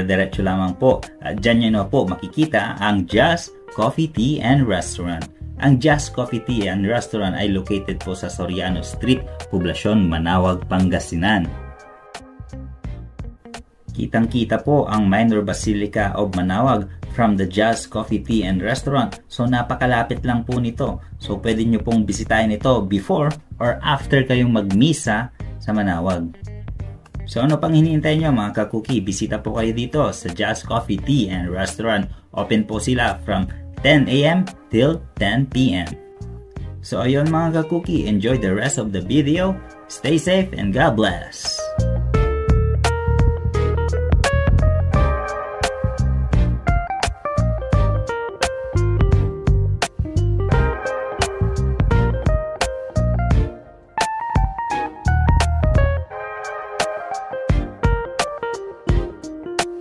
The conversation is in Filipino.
diretso lamang po. Diyan nyo na po makikita ang Jazz Coffee Tea and Restaurant. Ang Jazz Coffee Tea and Restaurant ay located po sa Soriano Street, Poblacion, Manaoag, Pangasinan. Kitang-kita po ang Minor Basilica of Manaoag from the Jazz Coffee Tea and Restaurant. So napakalapit lang po nito. So pwede nyo pong bisitahin ito before or after kayong magmisa sa Manaoag. So ano pang hinihintay nyo mga kakuki? Bisita po kayo dito sa Jazz Coffee Tea and Restaurant. Open po sila from 10 a.m. till 10 p.m. So ayun mga kakuki, enjoy the rest of the video. Stay safe and God bless!